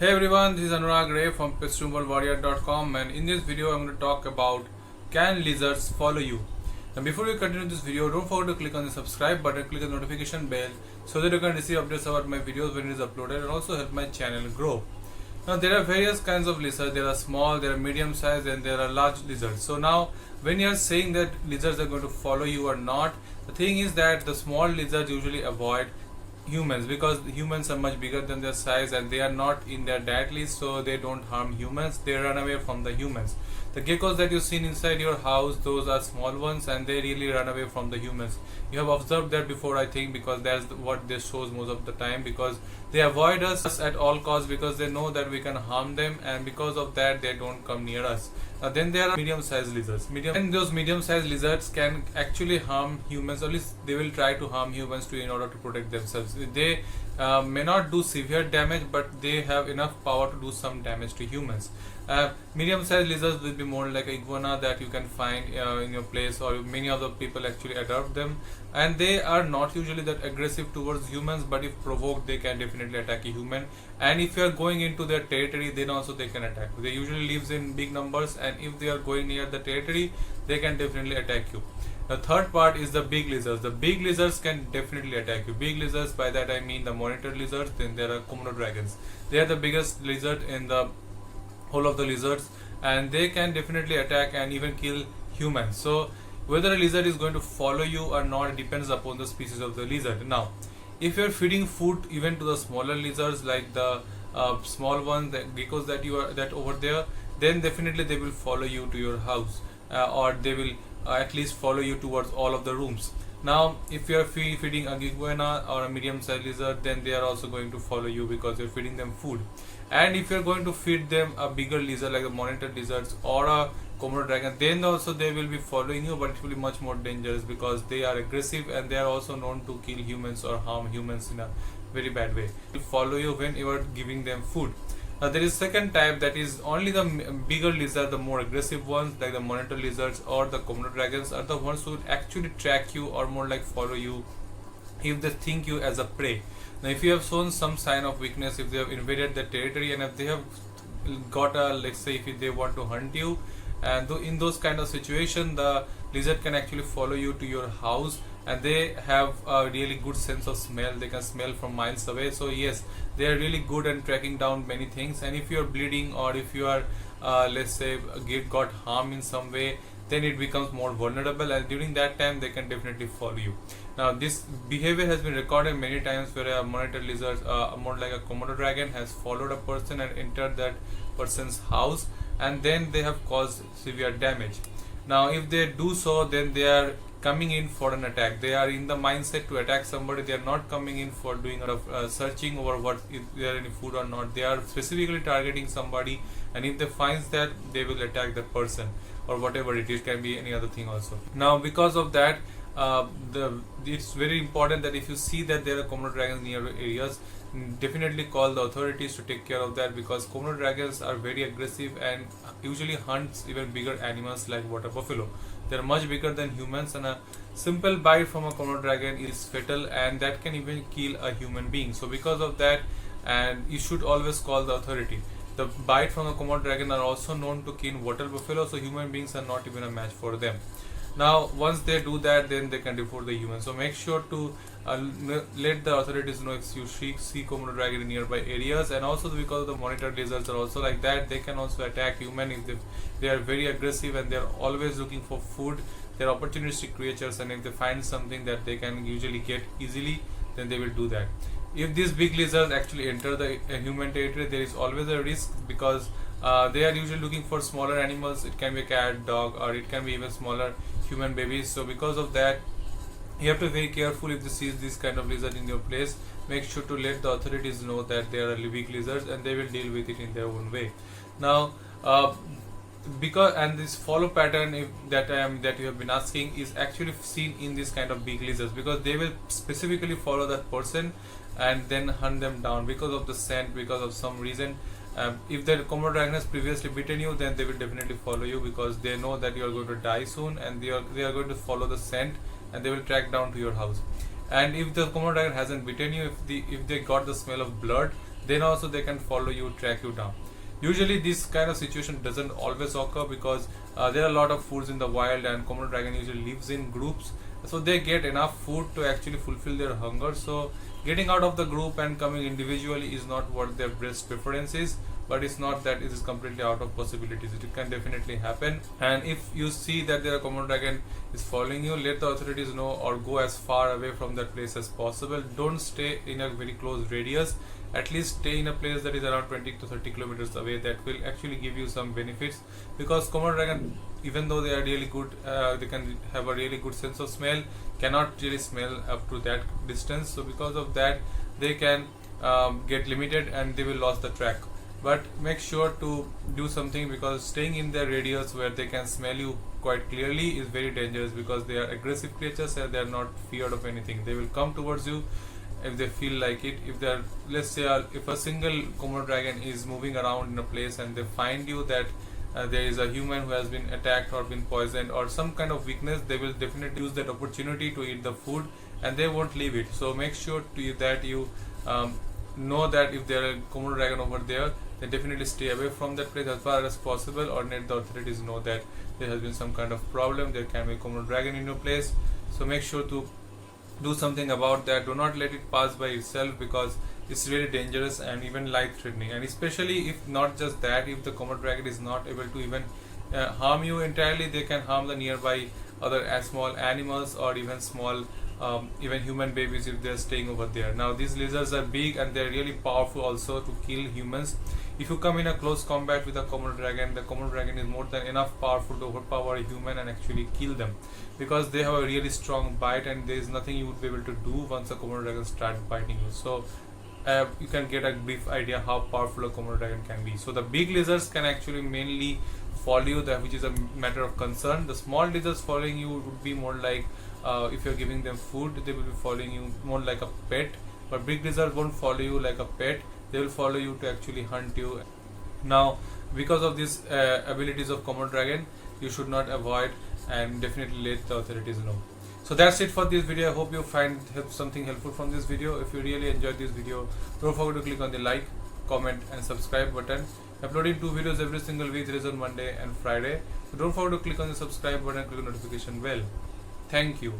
Hey everyone, this is Anurag Ray from PestRemovalWarrior.com, and in this video I'm going to talk about can lizards follow you. And before we continue this video, don't forget to click on the subscribe button, click on the notification bell so that you can receive updates about my videos when it is uploaded and also help my channel grow. Now there are various kinds of lizards. There are small, there are medium sized, and there are large lizards. So now when you are saying that lizards are going to follow you or not, the thing is that the small lizards usually avoid humans because humans are much bigger than their size and they are not in their diet list, so they don't harm humans. They run away from the humans. The geckos that you've seen inside your house, those are small ones and they really run away from the humans. You have observed that before, I think, because that's what this shows most of the time, because they avoid us at all costs because they know that we can harm them, and because of that they don't come near us. Then there are medium-sized lizards. And those medium-sized lizards can actually harm humans, or at least they will try to harm humans in order to protect themselves. They may not do severe damage, but they have enough power to do some damage to humans. Medium-sized lizards will be more like an iguana that you can find in your place, or many of the people actually adopt them, and they are not usually that aggressive towards humans, but if provoked they can definitely attack a human. And if you are going into their territory, then also they can attack. They usually live in big numbers, and if they are going near the territory, they can definitely attack you. The third part is the big lizards. The big lizards can definitely attack you. Big lizards, by that I mean the monitor lizards. Then there are Komodo dragons. They are the biggest lizard in the whole of the lizards, and they can definitely attack and even kill humans. So whether a lizard is going to follow you or not depends upon the species of the lizard. Now if you are feeding food even to the smaller lizards, like the small ones, the geckos that over there, then definitely they will follow you to your house, or they will at least follow you towards all of the rooms. Now if you are feeding a iguana or a medium sized lizard, then they are also going to follow you because you are feeding them food. And if you are going to feed them a bigger lizard like the monitor lizards or a Komodo dragon, then also they will be following you, but it will be much more dangerous because they are aggressive and they are also known to kill humans or harm humans in a very bad way. They will follow you when you are giving them food. Now there is second type, that is only the bigger lizards, the more aggressive ones like the monitor lizards or the Komodo dragons are the ones who actually track you or more like follow you if they think you as a prey. Now if you have shown some sign of weakness, if they have invaded the territory and if they have got a, let's say if they want to hunt you, and in those kind of situation the lizard can actually follow you to your house, and they have a really good sense of smell. They can smell from miles away, so yes, they are really good at tracking down many things. And if you are bleeding or if you are let's say got harm in some way, then it becomes more vulnerable, and during that time they can definitely follow you. Now this behavior has been recorded many times where a monitor lizard, more like a Komodo dragon, has followed a person and entered that person's house, and then they have caused severe damage. Now if they do so, then they are coming in for an attack. They are in the mindset to attack somebody. They are not coming in for doing searching over what, if there are any food or not. They are specifically targeting somebody, and if they find that, they will attack that person or whatever it is. Can be any other thing also. Now because of that, it's very important that if you see that there are Komodo dragons near areas, definitely call the authorities to take care of that, because Komodo dragons are very aggressive and usually hunts even bigger animals like water buffalo. They are much bigger than humans, and a simple bite from a Komodo dragon is fatal, and that can even kill a human being. So because of that, and you should always call the authority. The bite from a Komodo dragon are also known to kill water buffalo, so human beings are not even a match for them. Now once they do that, then they can report the humans. So make sure to let the authorities know if you see Komodo dragon in nearby areas. And also because the monitor lizards are also like that, they can also attack human if they are very aggressive and they are always looking for food. They are opportunistic creatures, and if they find something that they can usually get easily, then they will do that. If these big lizards actually enter the human territory, there is always a risk, because they are usually looking for smaller animals. It can be a cat, dog, or it can be even smaller human babies. So because of that, you have to be very careful. If they see this kind of lizard in your place, make sure to let the authorities know that they are big lizards, and they will deal with it in their own way. Now because, and this follow pattern that you have been asking is actually seen in this kind of big lizards, because they will specifically follow that person and then hunt them down because of the scent, because of some reason. If the Komodo dragon has previously bitten you, then they will definitely follow you, because they know that you are going to die soon, and they are going to follow the scent, and they will track down to your house. And if the Komodo dragon hasn't bitten you, if they got the smell of blood, then also they can follow you, track you down. Usually this kind of situation doesn't always occur because there are a lot of foods in the wild, and Komodo dragon usually lives in groups, so they get enough food to actually fulfill their hunger. So getting out of the group and coming individually is not what their best preference is, but it's not that it is completely out of possibilities. It can definitely happen. And if you see that there are Komodo dragon is following you, let the authorities know or go as far away from that place as possible. Don't stay in a very close radius. At least stay in a place that is around 20 to 30 kilometers away. That will actually give you some benefits, because Komodo dragon, even though they are really good, they can have a really good sense of smell, cannot really smell up to that distance. So because of that, they can get limited and they will lose the track. But make sure to do something, because staying in their radius where they can smell you quite clearly is very dangerous, because they are aggressive creatures and they are not feared of anything. They will come towards you if they feel like it. If they're, let's say, if a single Komodo dragon is moving around in a place and they find you that there is a human who has been attacked or been poisoned or some kind of weakness, they will definitely use that opportunity to eat the food, and they won't leave it. So make sure that you know that if there are Komodo dragon over there, then definitely stay away from that place as far as possible, or let the authorities know that there has been some kind of problem, there can be Komodo dragon in your place. So make sure to do something about that. Do not let it pass by itself, because it's really dangerous and even life threatening. And especially if not just that, if the Komodo dragon is not able to even harm you entirely, they can harm the nearby other small animals, or even small even human babies if they are staying over there. Now these lizards are big and they are really powerful also to kill humans. If you come in a close combat with a Komodo dragon, the Komodo dragon is more than enough powerful to overpower a human and actually kill them, because they have a really strong bite, and there is nothing you would be able to do once a Komodo dragon starts biting you. So you can get a brief idea how powerful a Komodo dragon can be. So the big lizards can actually mainly follow you, which is a matter of concern. The small lizards following you would be more like, if you're giving them food, they will be following you more like a pet. But big lizards won't follow you like a pet, they will follow you to actually hunt you. Now because of these abilities of Komodo dragon, you should not avoid, and definitely let the authorities know. So that's it for this video. I hope you find something helpful from this video. If you really enjoyed this video, don't forget to click on the like, comment and subscribe button. Uploading 2 videos every single week. There is on Monday and Friday. So don't forget to click on the subscribe button and click on the notification bell. Thank you.